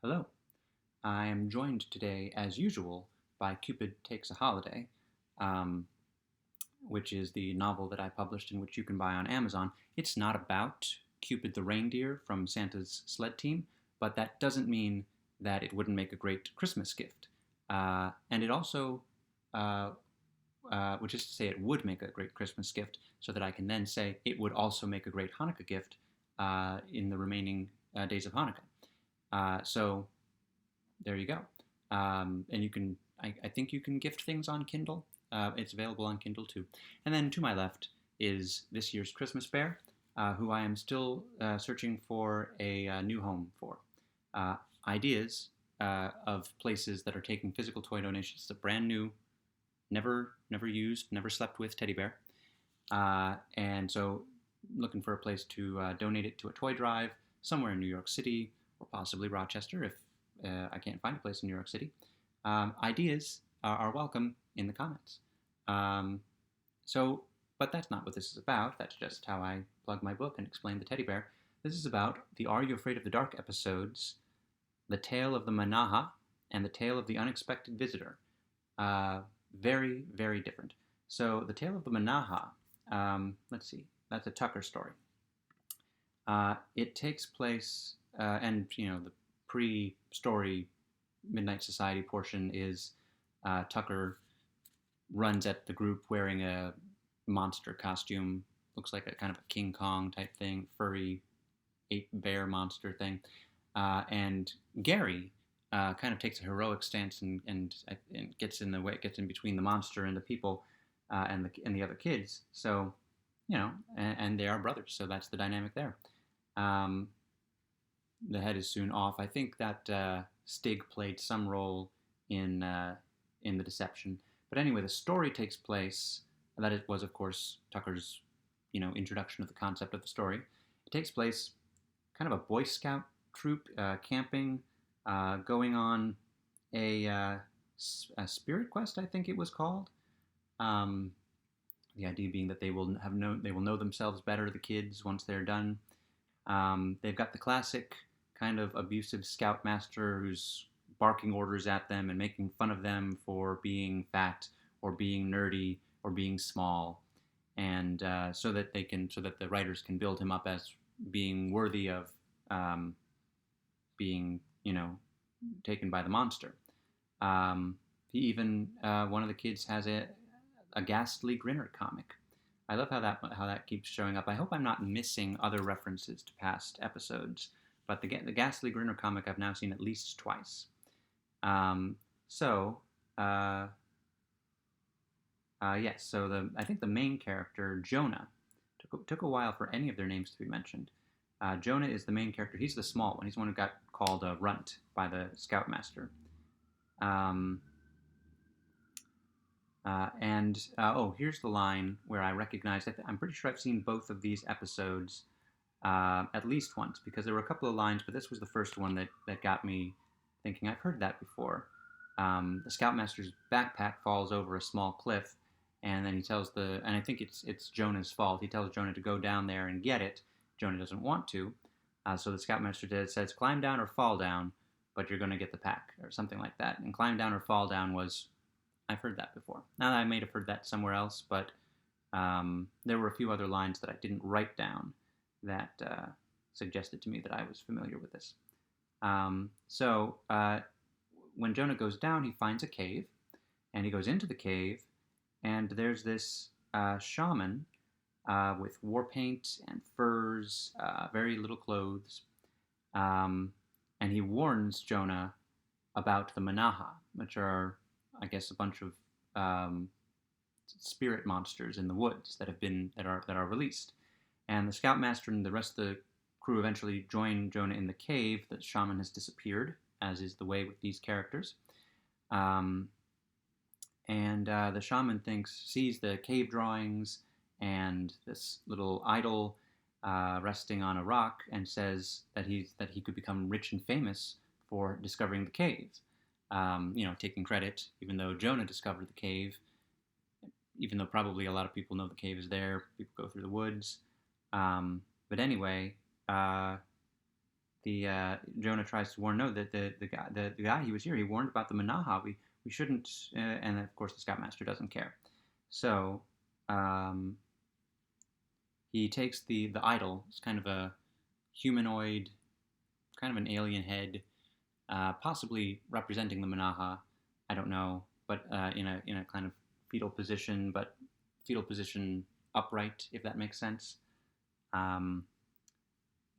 Hello. I am joined today, as usual, by Cupid Takes a Holiday, um, which is the novel that I published and which you can buy on Amazon. It's not about Cupid the reindeer from Santa's sled team, but that doesn't mean that it wouldn't make a great Christmas gift. And it also, uh, which is to say, it would make a great Christmas gift, so that I can then say it would also make a great Hanukkah gift in the remaining days of Hanukkah. So there you go. And you can, I think you can gift things on Kindle. It's available on Kindle too. And then to my left is this year's Christmas Bear, who I am still searching for a new home for. Ideas of places that are taking physical toy donations. It's a brand new, never used, never slept with teddy bear. And so looking for a place to donate it to a toy drive somewhere in New York City or possibly Rochester if I can't find a place in New York City. Ideas are welcome in the comments. Um, but that's not what this is about. That's just how I plug my book and explain the teddy bear. This is about the Are You Afraid of the Dark episodes, The Tale of the Manaha, and The Tale of the Unexpected Visitor. Very, very different. So, The Tale of the Manaha, let's see, that's a Tucker story. It takes place, and the pre-story Midnight Society portion is Tucker runs at the group wearing a monster costume, looks like a kind of a King Kong type thing, furry ape bear monster thing, and Gary kind of takes a heroic stance and gets in the way, gets in between the monster and the people and the other kids. So and they are brothers, so that's the dynamic there. Um, the head is soon off. I think that Stig played some role in the deception. But anyway, the story takes place. That it was, of course, Tucker's introduction of the concept of the story. It takes place kind of a Boy Scout troop camping, going on a spirit quest, I think it was called. Um, the idea being that they will know themselves better, the kids, once they're done. They've got the classic kind of abusive scoutmaster who's barking orders at them and making fun of them for being fat or being nerdy or being small, and so that the writers can build him up as being worthy of being taken by the monster. He even one of the kids has a ghastly grinner comic. I love how that keeps showing up. I hope I'm not missing other references to past episodes, but the ghastly grinner comic I've now seen at least twice. So yes, so I think the main character Jonah took a while for any of their names to be mentioned. Jonah is the main character. He's the small one. He's the one who got called Runt by the Scoutmaster. Here's the line where I recognize that I'm pretty sure I've seen both of these episodes at least once, because there were a couple of lines, but this was the first one that got me thinking I've heard that before. The Scoutmaster's backpack falls over a small cliff, and then he tells and I think it's Jonah's fault. He tells Jonah to go down there and get it. Jonah doesn't want to, so the Scoutmaster says, "Climb down or fall down, but you're going to get the pack," or something like that. And "climb down or fall down" was, I've heard that before. Now I may have heard that somewhere else, but there were a few other lines that I didn't write down that suggested to me that I was familiar with this. When Jonah goes down, he finds a cave, and he goes into the cave, and there's this shaman with war paint and furs, very little clothes, and he warns Jonah about the Manaha, which are, I guess, a bunch of spirit monsters in the woods that are released. And the Scoutmaster and the rest of the crew eventually join Jonah in the cave. The shaman has disappeared, as is the way with these characters. The shaman sees the cave drawings and this little idol resting on a rock, and says that he could become rich and famous for discovering the cave. Taking credit, even though Jonah discovered the cave, even though probably a lot of people know the cave is there. People go through the woods. But anyway, Jonah tries to warn no that the guy he was here, he warned about the Manaha. We shouldn't, and of course the Scoutmaster doesn't care. So um, he takes the idol. It's kind of a humanoid, kind of an alien head, possibly representing the Manaha. I don't know, but in a kind of fetal position, but fetal position upright, if that makes sense. Um,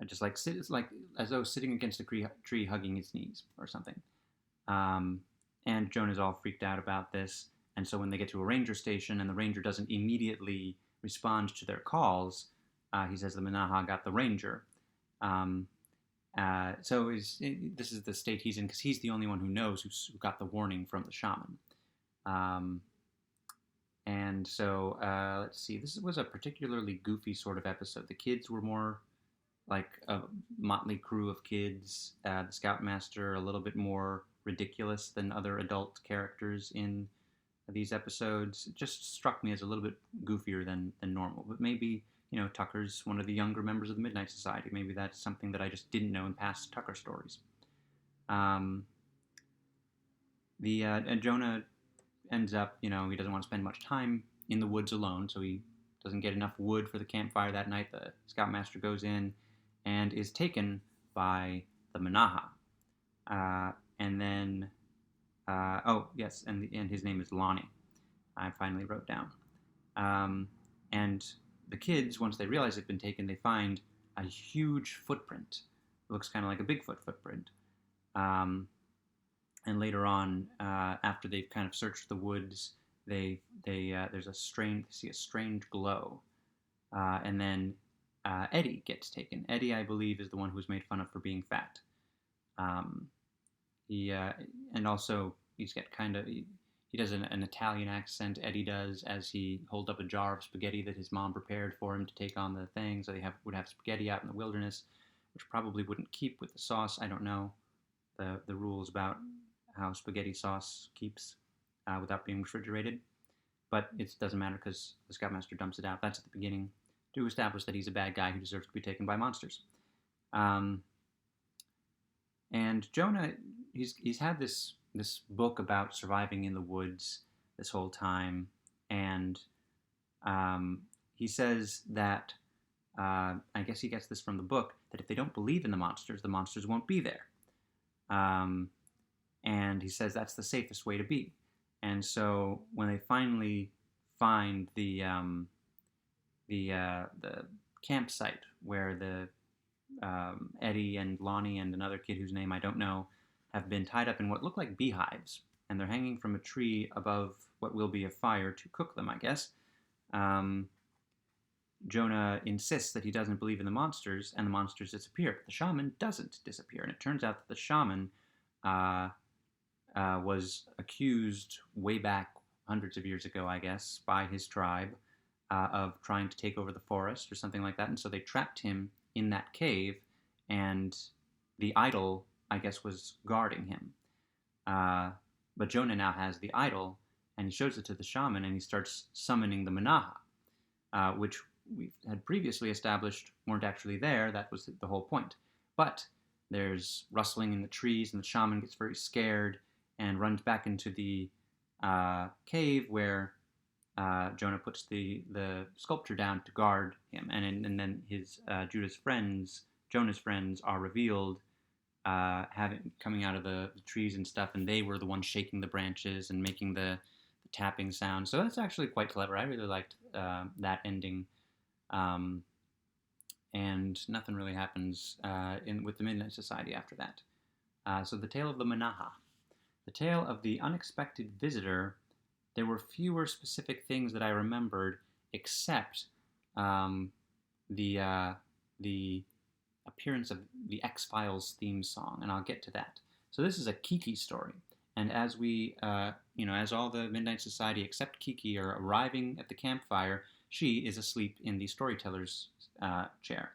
just like it's like as though sitting against a tree hugging its knees or something. Um, and Jonah's all freaked out about this. And so when they get to a ranger station and the ranger doesn't immediately respond to their calls, he says the Manaha got the ranger. Um, this is the state he's in because he's the only one who knows who got the warning from the shaman. Um, and so let's see, this was a particularly goofy sort of episode. The kids were more like a motley crew of kids. The Scoutmaster a little bit more ridiculous than other adult characters in these episodes. It just struck me as a little bit goofier than normal. But maybe, Tucker's one of the younger members of the Midnight Society. Maybe that's something that I just didn't know in past Tucker stories. Jonah ends up, he doesn't want to spend much time in the woods alone, so he doesn't get enough wood for the campfire that night. The Scoutmaster goes in and is taken by the Manaha. And then, oh, yes, and his name is Lonnie, I finally wrote down. And the kids, once they realize they've been taken, they find a huge footprint. It looks kind of like a Bigfoot footprint. And later on, after they've kind of searched the woods, they see a strange glow. And then Eddie gets taken. Eddie, I believe, is the one who was made fun of for being fat. And also he's got he does an Italian accent. Eddie does, as he holds up a jar of spaghetti that his mom prepared for him to take on the thing. So they would have spaghetti out in the wilderness, which probably wouldn't keep with the sauce. I don't know the rules about how spaghetti sauce keeps without being refrigerated, but it doesn't matter because the Scoutmaster dumps it out. That's at the beginning to establish that he's a bad guy who deserves to be taken by monsters. And Jonah, he's had this book about surviving in the woods this whole time, and he says that I guess he gets this from the book, that if they don't believe in the monsters won't be there. And he says that's the safest way to be. And so when they finally find the campsite where the Eddie and Lonnie and another kid whose name I don't know have been tied up in what look like beehives, and they're hanging from a tree above what will be a fire to cook them, I guess. Jonah insists that he doesn't believe in the monsters, and the monsters disappear. But the shaman doesn't disappear, and it turns out that the shaman was accused way back hundreds of years ago, I guess, by his tribe of trying to take over the forest or something like that, and so they trapped him in that cave, and the idol, I guess, was guarding him. But Jonah now has the idol, and he shows it to the shaman, and he starts summoning the Manaha, which we had previously established weren't actually there. That was the whole point. But there's rustling in the trees, and the shaman gets very scared and runs back into the cave where Jonah puts the sculpture down to guard him, and then his Jonah's friends are revealed, coming out of the trees and stuff, and they were the ones shaking the branches and making the tapping sound. So that's actually quite clever. I really liked that ending, and nothing really happens with the Midnight Society after that. So the tale of the Manaha, the tale of the unexpected visitor. There were fewer specific things that I remembered, except the appearance of the X-Files theme song, and I'll get to that. So this is a Kiki story, and as as all the Midnight Society except Kiki are arriving at the campfire, she is asleep in the storyteller's chair,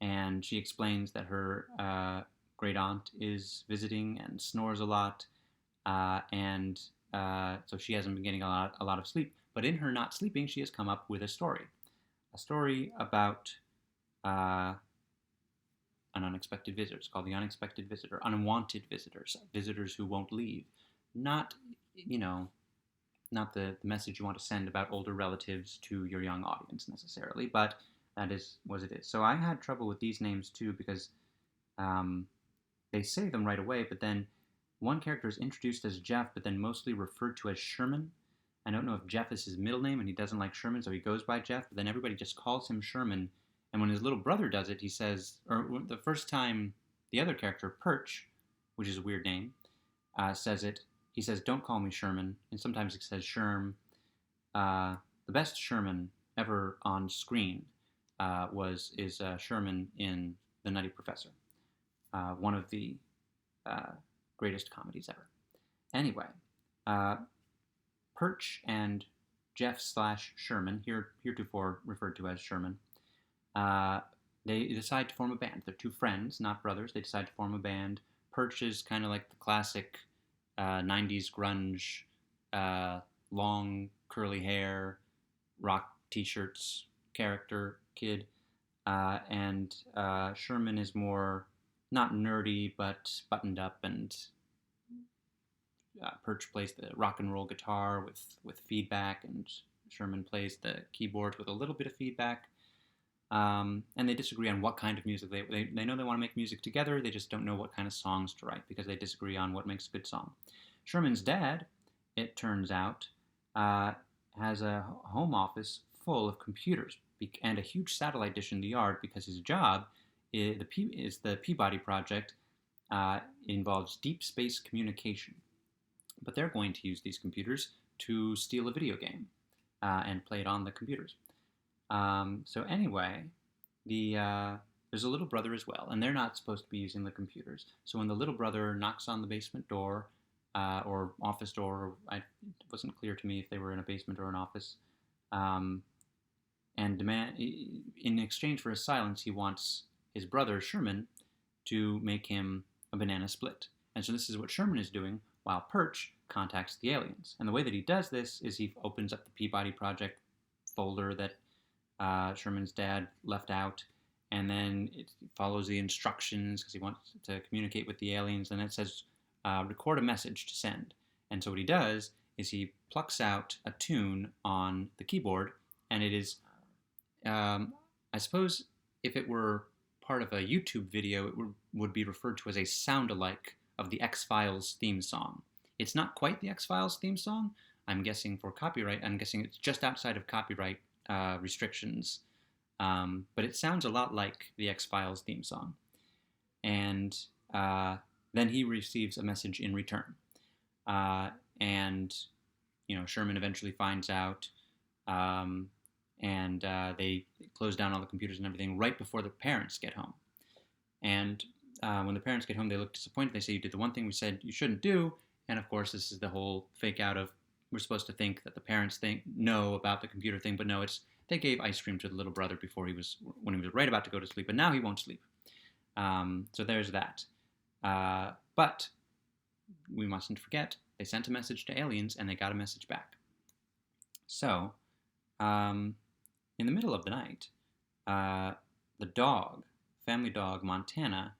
and she explains that her great aunt is visiting and snores a lot, and so she hasn't been getting a lot of sleep. But in her not sleeping, she has come up with a story about an unexpected visitor. It's called the unexpected visitor, unwanted visitors, visitors who won't leave. Not, you know, not the message you want to send about older relatives to your young audience necessarily, but that is what it is. So I had trouble with these names too because they say them right away, but then one character is introduced as Jeff, but then mostly referred to as Sherman. I don't know if Jeff is his middle name and he doesn't like Sherman, so he goes by Jeff, but then everybody just calls him Sherman. And when his little brother does it, he says, or the first time the other character, Perch, which is a weird name, says it, he says, "Don't call me Sherman," and sometimes he says Sherm. The best Sherman ever on screen is Sherman in The Nutty Professor, one of the greatest comedies ever. Anyway, Perch and Jeff / Sherman, heretofore referred to as Sherman, they decide to form a band. They're two friends, not brothers. They decide to form a band. Perch is kind of like the classic 90s grunge, long curly hair, rock t-shirts character kid, and Sherman is more not nerdy but buttoned up, and Perch plays the rock and roll guitar with feedback, and Sherman plays the keyboard with a little bit of feedback. And they disagree on what kind of music. They know they want to make music together, they just don't know what kind of songs to write because they disagree on what makes a good song. Sherman's dad, it turns out, has a home office full of computers and a huge satellite dish in the yard because his job is the Peabody Project. Involves deep space communication. But they're going to use these computers to steal a video game and play it on the computers. So anyway, there's a little brother as well, and they're not supposed to be using the computers. So when the little brother knocks on the basement door or office door, it wasn't clear to me if they were in a basement or an office, and in exchange for his silence, he wants his brother Sherman to make him a banana split. And so this is what Sherman is doing while Perch contacts the aliens. And the way that he does this is he opens up the Peabody Project folder that Sherman's dad left out, and then it follows the instructions because he wants to communicate with the aliens, and it says record a message to send. And so what he does is he plucks out a tune on the keyboard, and it is, I suppose if it were part of a YouTube video, it would be referred to as a sound-alike of the X-Files theme song. It's not quite the X-Files theme song. I'm guessing for copyright, I'm guessing it's just outside of copyright restrictions. But it sounds a lot like the X-Files theme song. And then he receives a message in return. And, Sherman eventually finds out, and they close down all the computers and everything right before the parents get home. And when the parents get home, they look disappointed. They say, "You did the one thing we said you shouldn't do." And of course, this is the whole fake out of, we're supposed to think that the parents know about the computer thing, but no, it's they gave ice cream to the little brother when he was right about to go to sleep, but now he won't sleep. So there's that. But we mustn't forget, they sent a message to aliens and they got a message back. So, in the middle of the night, the dog, family dog, Montana,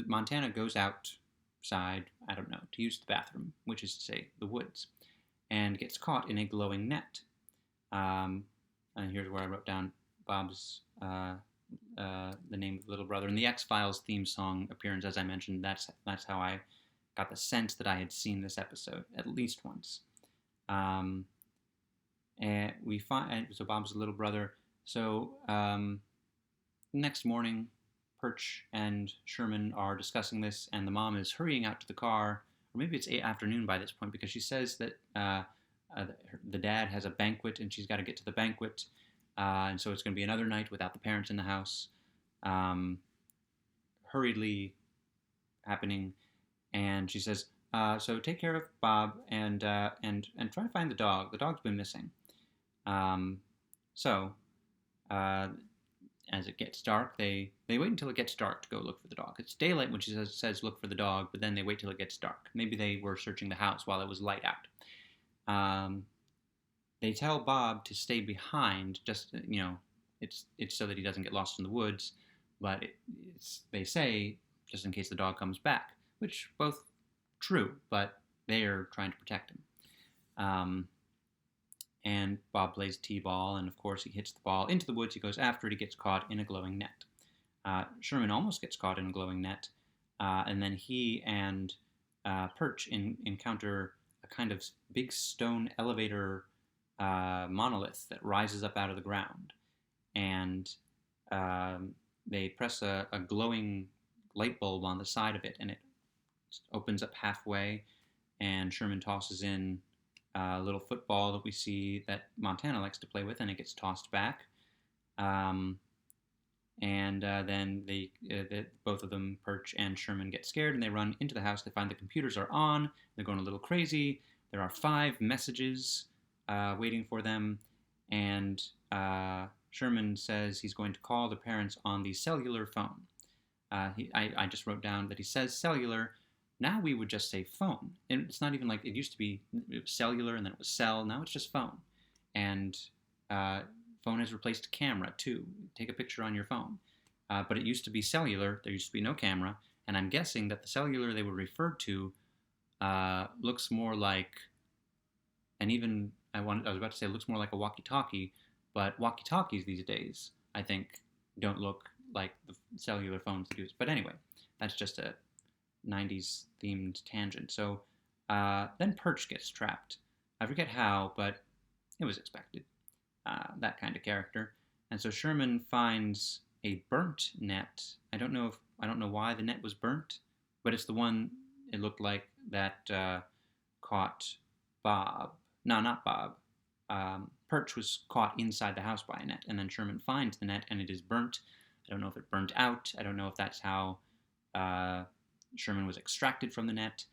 Montana goes outside, I don't know, to use the bathroom, which is to say the woods, and gets caught in a glowing net. And here's where I wrote down Bob's, the name of the little brother. And the X-Files theme song appearance, as I mentioned, that's how I got the sense that I had seen this episode at least once. And we find, so Bob's the little brother. So next morning, Perch and Sherman are discussing this, and the mom is hurrying out to the car, or maybe it's afternoon by this point, because she says that the dad has a banquet and she's got to get to the banquet, and so it's going to be another night without the parents in the house. Hurriedly happening, and she says, "So take care of Bob and try to find the dog. The dog's been missing." As it gets dark, they wait until it gets dark to go look for the dog. It's daylight when she says look for the dog, but then they wait till it gets dark. Maybe they were searching the house while it was light out. they tell Bob to stay behind, just it's so that he doesn't get lost in the woods. But they say just in case the dog comes back, which both true, but they are trying to protect him. And Bob plays t-ball, and of course he hits the ball into the woods. He goes after it. He gets caught in a glowing net. Sherman almost gets caught in a glowing net, and then he and Perch encounter a kind of big stone elevator monolith that rises up out of the ground, and they press a glowing light bulb on the side of it, and it opens up halfway, and Sherman tosses in a little football that we see that Montana likes to play with, and it gets tossed back. And then both of them, Perch and Sherman, get scared, and they run into the house. They find the computers are on. They're going a little crazy. There are 5 messages waiting for them, and Sherman says he's going to call the parents on the cellular phone. I just wrote down that he says cellular. Now we would just say phone. And it's not even like it used to be. It was cellular, and then it was cell. Now it's just phone. And phone has replaced camera, too. Take a picture on your phone. But it used to be cellular. There used to be no camera. And I'm guessing that the cellular they were referred to looks more like, and even, I was about to say it looks more like a walkie-talkie, but walkie-talkies these days, I think, don't look like the cellular phones do. But anyway, that's just a 90s themed tangent. So then Perch gets trapped. I forget how, but it was expected. That kind of character. And so Sherman finds a burnt net. I don't know why the net was burnt, but it's the one it looked like that caught Bob. No, not Bob. Perch was caught inside the house by a net, and then Sherman finds the net, and it is burnt. I don't know if it burnt out. I don't know if that's how Sherman was extracted from the net.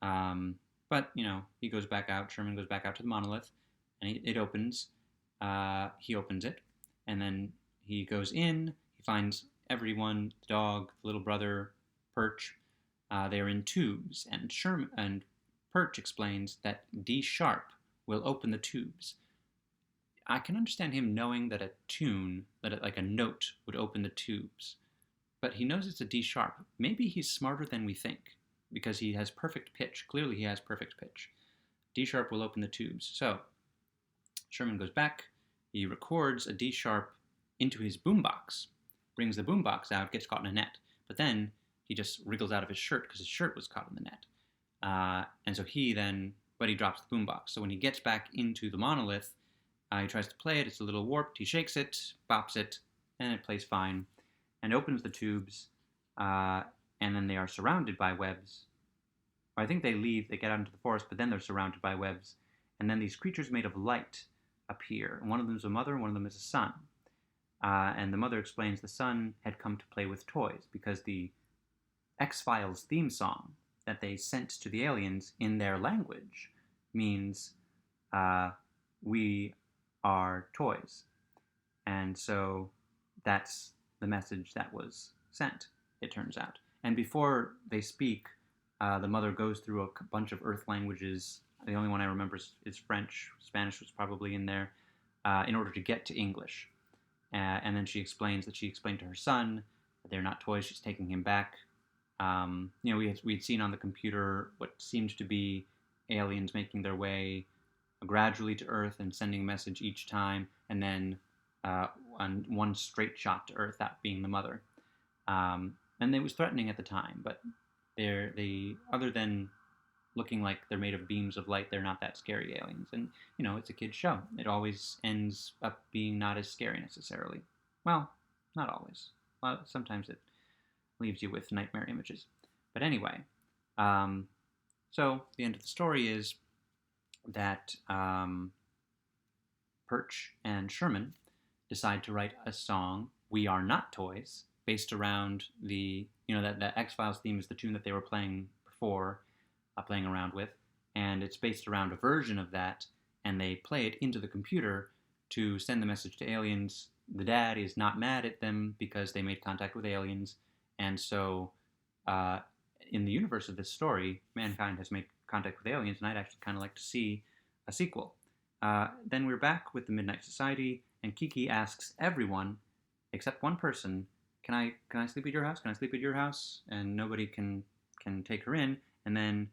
But, he goes back out. Sherman goes back out to the monolith, and it opens. He opens it, and then he goes in. He finds everyone, the dog, the little brother, Perch. They are in tubes, and Perch explains that D sharp will open the tubes. I can understand him knowing that like a note would open the tubes, but he knows it's a D sharp. Maybe he's smarter than we think, because he has perfect pitch. Clearly he has perfect pitch. D sharp will open the tubes. So Sherman goes back. He records a D sharp into his boombox, brings the boombox out, gets caught in a net. But then he just wriggles out of his shirt because his shirt was caught in the net. And so he drops the boombox. So when he gets back into the monolith, he tries to play it. It's a little warped. He shakes it, bops it, and it plays fine, and opens the tubes. And then they are surrounded by webs. Or I think they leave. They get out into the forest, but then they're surrounded by webs. And then these creatures made of light appear. And one of them is a mother, and one of them is a son. And the mother explains the son had come to play with toys because the X-Files theme song that they sent to the aliens in their language means we are toys. And so that's the message that was sent, it turns out. And before they speak, the mother goes through a bunch of Earth languages. The only one I remember is French. Spanish was probably in there, in order to get to English. And then she explains that she explained to her son that they're not toys. She's taking him back. We had seen on the computer what seemed to be aliens making their way gradually to Earth and sending a message each time, and then on one straight shot to Earth, that being the mother. And it was threatening at the time, but they other than looking like they're made of beams of light, they're not that scary aliens. And, it's a kid's show. It always ends up being not as scary necessarily. Well, not always. Sometimes it leaves you with nightmare images. But anyway, so the end of the story is that Perch and Sherman decide to write a song, We Are Not Toys, based around that X-Files theme is the tune that they were playing before, playing around with, and it's based around a version of that, and they play it into the computer to send the message to aliens. The dad is not mad at them because they made contact with aliens, and so in the universe of this story, mankind has made contact with aliens, and I'd actually kind of like to see a sequel. Then we're back with the Midnight Society, and Kiki asks everyone, except one person, can I sleep at your house? Can I sleep at your house? And nobody can take her in. And then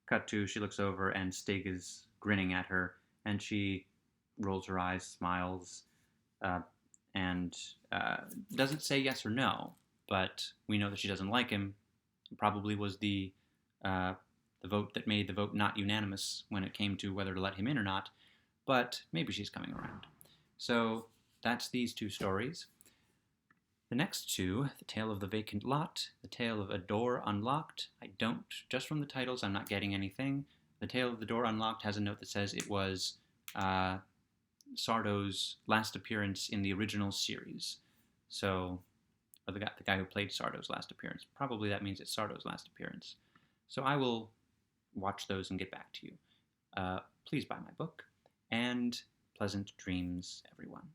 cut to she looks over and Stig is grinning at her, and she rolls her eyes, smiles, uh, and doesn't say yes or no. But we know that she doesn't like him. It probably was the vote that made the vote not unanimous when it came to whether to let him in or not. But maybe she's coming around. So that's these two stories. The next two, The Tale of the Vacant Lot, The Tale of a Door Unlocked. Just from the titles, I'm not getting anything. The Tale of the Door Unlocked has a note that says it was Sardo's last appearance in the original series. So, or the guy who played Sardo's last appearance. Probably that means it's Sardo's last appearance. So I will watch those and get back to you. Please buy my book, and pleasant dreams, everyone.